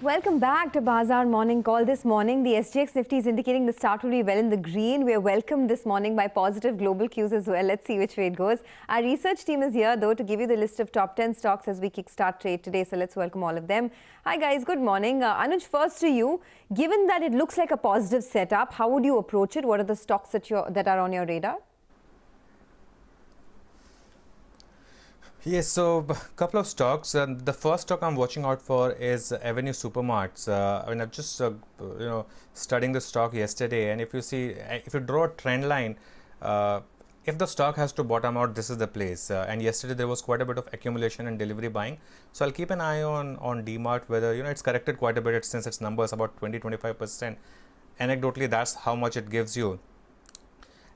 Welcome back to Bazaar Morning Call. This morning, the SGX Nifty is indicating the start will be well in the green. We are welcomed this morning by positive global cues as well. Let's see which way it goes. Our research team is here, though, to give you the list of top 10 stocks as we kickstart trade today. So let's welcome all of them. Hi, guys. Good morning. Anuj, first to you. Given that it looks like a positive setup, how would you approach it? What are the stocks that are on your radar? Yes, so a couple of stocks. The first stock I'm watching out for is Avenue Supermarts. I've just studying the stock yesterday, and if you draw a trend line, if the stock has to bottom out, this is the place. And yesterday there was quite a bit of accumulation and delivery buying, so I'll keep an eye on DMart whether it's corrected quite a bit since its numbers about 20-25%. Anecdotally, that's how much it gives you.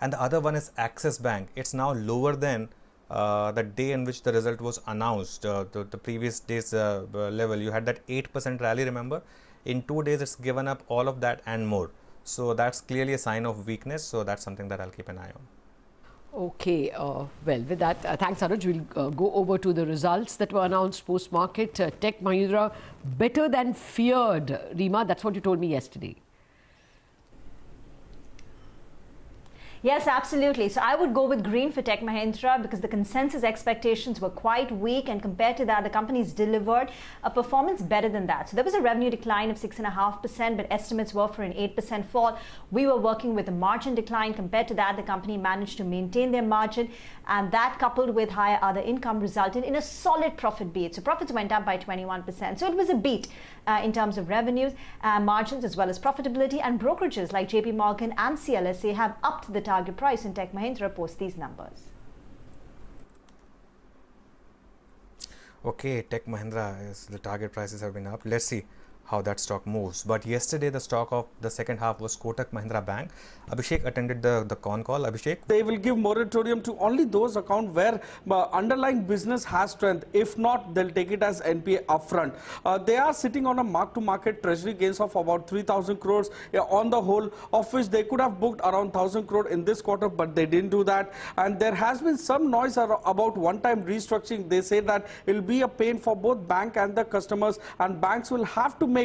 And the other one is Axis Bank. It's now lower than the day in which the result was announced, the previous day's level. You had that 8% rally, remember? In 2 days, it's given up all of that and more. So that's clearly a sign of weakness. So that's something that I'll keep an eye on. Okay, well, with that, thanks, Anuj. We'll go over to the results that were announced post-market. Tech Mahindra, better than feared. Rima, that's what you told me yesterday. Yes, absolutely. So I would go with green for Tech Mahindra because the consensus expectations were quite weak, and compared to that, the company's delivered a performance better than that. So there was a revenue decline of 6.5%, but estimates were for an 8% fall. We were working with a margin decline. Compared to that, the company managed to maintain their margin, and that coupled with higher other income resulted in a solid profit beat. So profits went up by 21%. So it was a beat in terms of revenues, margins, as well as profitability, and brokerages like JP Morgan and CLSA have upped the target price in Tech Mahindra post these numbers. Okay, Tech Mahindra, the target prices have been up. Let's see how that stock moves. But yesterday the stock of the second half was Kotak Mahindra Bank. Abhishek attended the con call. Abhishek, they will give moratorium to only those accounts where underlying business has strength. If not, they'll take it as NPA upfront. They are sitting on a mark-to-market treasury gains of about 3,000 crores on the whole, of which they could have booked around 1,000 crore in this quarter, but they didn't do that. And there has been some noise about one-time restructuring. They say that it will be a pain for both bank and the customers, and banks will have to make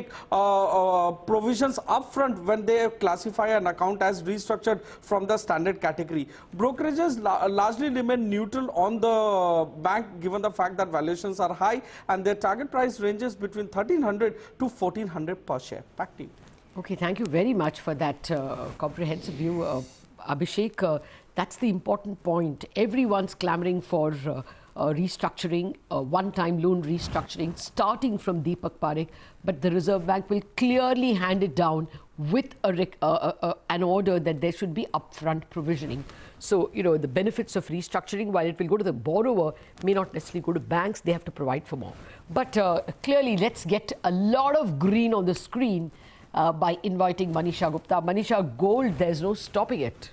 provisions upfront when they classify an account as restructured from the standard category. Brokerages largely remain neutral on the bank given the fact that valuations are high, and their target price ranges between 1,300 to 1,400 per share. Back to you. Okay, thank you very much for that comprehensive view, Abhishek. That's the important point. Everyone's clamoring for restructuring, one-time loan restructuring, starting from Deepak Parekh, but the Reserve Bank will clearly hand it down with an order that there should be upfront provisioning. So, the benefits of restructuring, while it will go to the borrower, may not necessarily go to banks. They have to provide for more. But clearly, let's get a lot of green on the screen by inviting Manisha Gupta. Manisha, gold, there's no stopping it.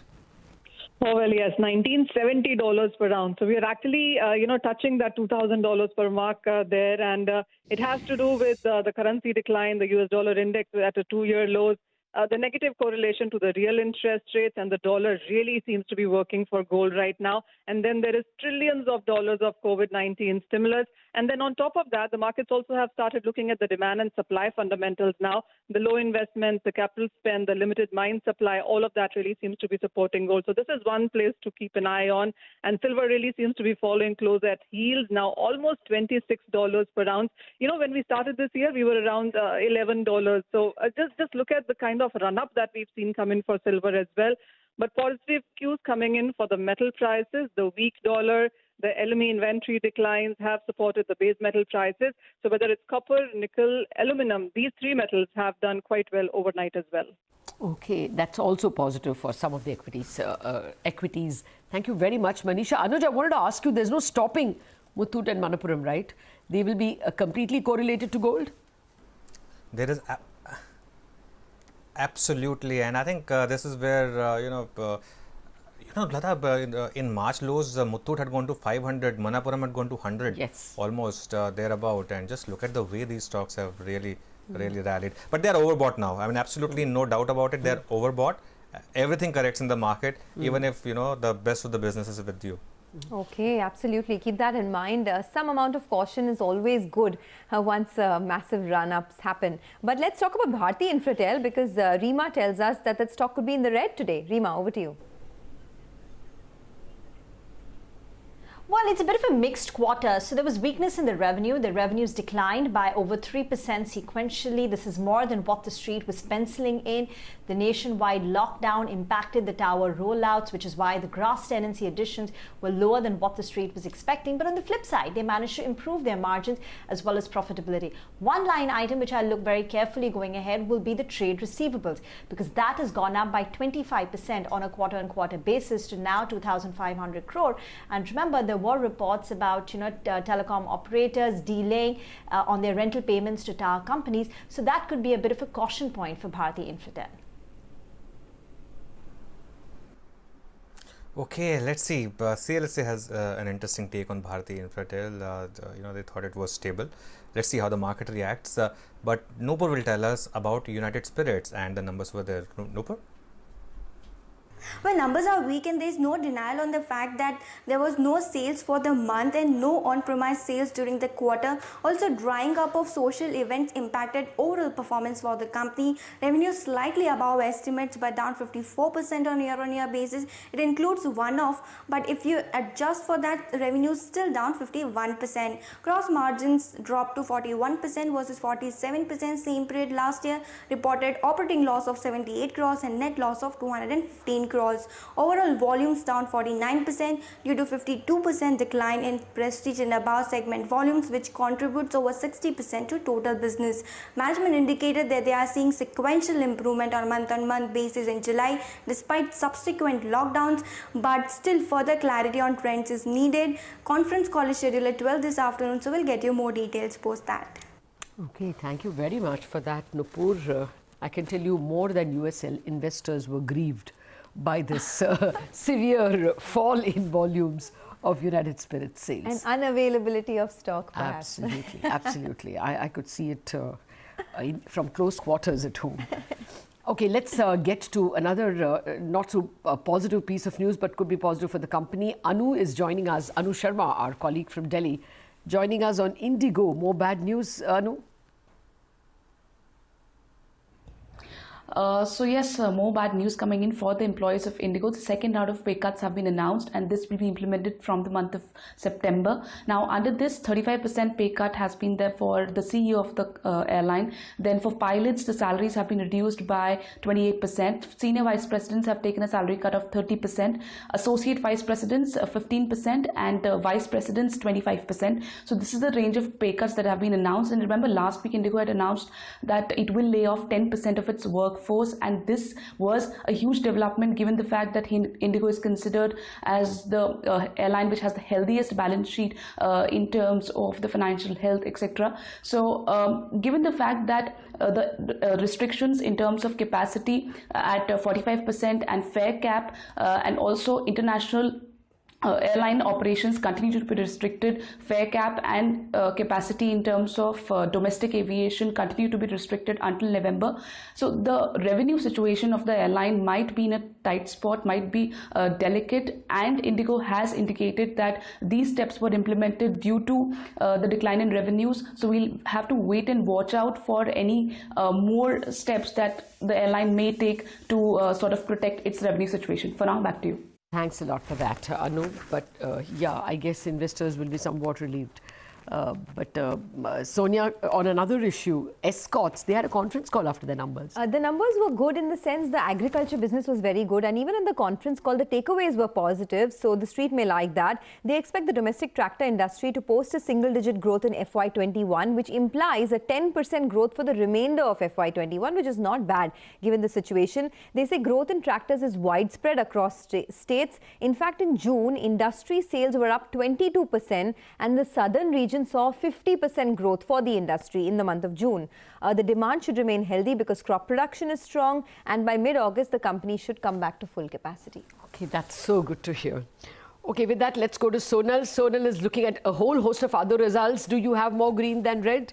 Oh, well, yes, $1,970 per ounce. So we are actually, touching that $2,000 per mark there. And it has to do with the currency decline, the US dollar index at a 2-year low. The negative correlation to the real interest rates, and the dollar really seems to be working for gold right now. And then there is trillions of dollars of COVID-19 stimulus. And then on top of that, the markets also have started looking at the demand and supply fundamentals now. The low investments, the capital spend, the limited mine supply, all of that really seems to be supporting gold. So this is one place to keep an eye on. And silver really seems to be following close at heels now, almost $26 per ounce. When we started this year, we were around $11. So just look at the kind of run-up that we've seen come in for silver as well. But positive cues coming in for the metal prices, the weak dollar, the LME inventory declines have supported the base metal prices. So whether it's copper, nickel, aluminum, these three metals have done quite well overnight as well. Okay, that's also positive for some of the equities. Thank you very much, Manisha. Anuj, I wanted to ask you, there's no stopping Muthoot and Manappuram, right? They will be completely correlated to gold? there is absolutely, and I think this is where Lata, in March lows, Muthoot had gone to 500, Manappuram had gone to 100, yes, almost thereabout, and just look at the way these stocks have really rallied. But they are overbought now. I mean, absolutely no doubt about it. They are overbought. Everything corrects in the market, even if the best of the business is with you. Okay, absolutely. Keep that in mind. Some amount of caution is always good once massive run-ups happen. But let's talk about Bharti Infratel because Rima tells us that that stock could be in the red today. Rima, over to you. Well, it's a bit of a mixed quarter. So there was weakness in the revenue. The revenues declined by over 3% sequentially. This is more than what the street was penciling in. The nationwide lockdown impacted the tower rollouts, which is why the gross tenancy additions were lower than what the street was expecting. But on the flip side, they managed to improve their margins as well as profitability. One line item which I'll look very carefully going ahead will be the trade receivables, because that has gone up by 25% on a quarter-on-quarter basis to now 2,500 crore. And remember, there were reports about telecom operators delaying on their rental payments to tower companies. So that could be a bit of a caution point for Bharti Infratel. Okay, let's see. CLSA has an interesting take on Bharti Infratel. They thought it was stable. Let's see how the market reacts. But Nupur will tell us about United Spirits, and the numbers were there. Nupur? Well, numbers are weak and there is no denial on the fact that there was no sales for the month and no on-premise sales during the quarter. Also, drying up of social events impacted overall performance for the company. Revenue slightly above estimates but down 54% on year-on-year basis. It includes one-off, but if you adjust for that, revenue is still down 51%. Gross margins dropped to 41% versus 47% same period last year. Reported operating loss of 78 crores and net loss of 215 crores. Overall volumes down 49% due to 52% decline in prestige and above segment volumes, which contributes over 60% to total business. Management indicated that they are seeing sequential improvement on month-on-month basis in July despite subsequent lockdowns, but still further clarity on trends is needed. Conference call is scheduled at 12 this afternoon, so we'll get you more details post that. Okay, thank you very much for that, Nupur. I can tell you more than USL investors were grieved by this severe fall in volumes of United Spirits sales. And unavailability of stock, perhaps. Absolutely, absolutely. I could see it from close quarters at home. Okay, let's get to another not so positive piece of news, but could be positive for the company. Anu is joining us, Anu Sharma, our colleague from Delhi, joining us on Indigo. More bad news, Anu? More bad news coming in for the employees of Indigo. The second round of pay cuts have been announced, and this will be implemented from the month of September. Now, under this, 35% pay cut has been there for the CEO of the airline. Then for pilots, the salaries have been reduced by 28%. Senior vice presidents have taken a salary cut of 30%. Associate vice presidents, 15%, and vice presidents, 25%. So this is the range of pay cuts that have been announced. And remember, last week, Indigo had announced that it will lay off 10% of its workforce, and this was a huge development given the fact that Indigo is considered as the airline which has the healthiest balance sheet in terms of the financial health, etc. So given the fact that the restrictions in terms of capacity at 45% and fare cap and also international airline operations continue to be restricted, fare cap and capacity in terms of domestic aviation continue to be restricted until November. So the revenue situation of the airline might be in a tight spot, might be delicate, and Indigo has indicated that these steps were implemented due to the decline in revenues. So we'll have to wait and watch out for any more steps that the airline may take to sort of protect its revenue situation. For now, back to you. Thanks a lot for that, Anu. But yeah, I guess investors will be somewhat relieved. Sonia, on another issue, Escorts, they had a conference call after the numbers. The numbers were good in the sense the agriculture business was very good, and even in the conference call, the takeaways were positive, so the street may like that. They expect the domestic tractor industry to post a single-digit growth in FY21, which implies a 10% growth for the remainder of FY21, which is not bad given the situation. They say growth in tractors is widespread across states. In fact, in June, industry sales were up 22%, and the southern region saw 50% growth for the industry in the month of June. The demand should remain healthy because crop production is strong, and by mid-August, the company should come back to full capacity. Okay, that's so good to hear. Okay, with that, let's go to Sonal. Sonal is looking at a whole host of other results. Do you have more green than red?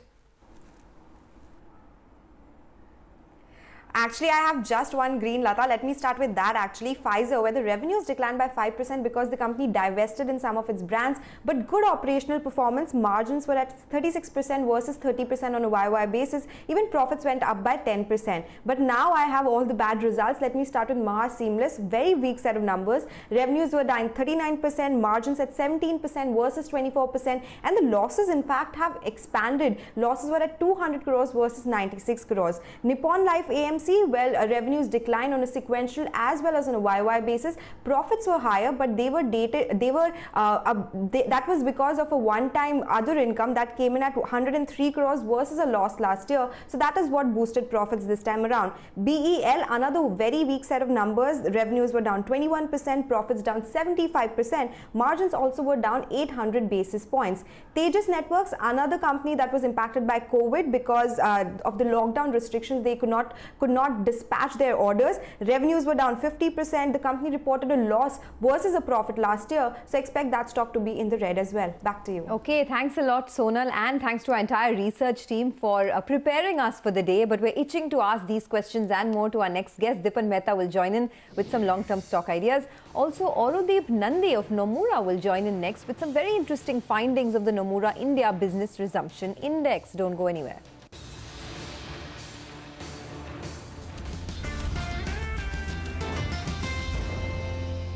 Actually, I have just one green, Lata. Let me start with that actually. Pfizer, where the revenues declined by 5% because the company divested in some of its brands, but good operational performance. Margins were at 36% versus 30% on a YY basis. Even profits went up by 10%. But now I have all the bad results. Let me start with Maha Seamless. Very weak set of numbers. Revenues were down 39%, margins at 17% versus 24%, and the losses in fact have expanded. Losses were at 200 crores versus 96 crores. Nippon Life AMC, well, revenues declined on a sequential as well as on a YY basis. Profits were higher, but they were that was because of a one-time other income that came in at 103 crores versus a loss last year. So that is what boosted profits this time around. BEL, another very weak set of numbers. Revenues were down 21%, profits down 75%. Margins also were down 800 basis points. Tejas Networks, another company that was impacted by COVID because of the lockdown restrictions, they could not dispatch their orders. Revenues were down 50%. The company reported a loss versus a profit last year. So expect that stock to be in the red as well. Back to you. Okay, thanks a lot, Sonal, and thanks to our entire research team for preparing us for the day. But we're itching to ask these questions and more to our next guest. Dipan Mehta will join in with some long-term stock ideas. Also, Aurodeep Nande of Nomura will join in next with some very interesting findings of the Nomura India Business Resumption Index. Don't go anywhere.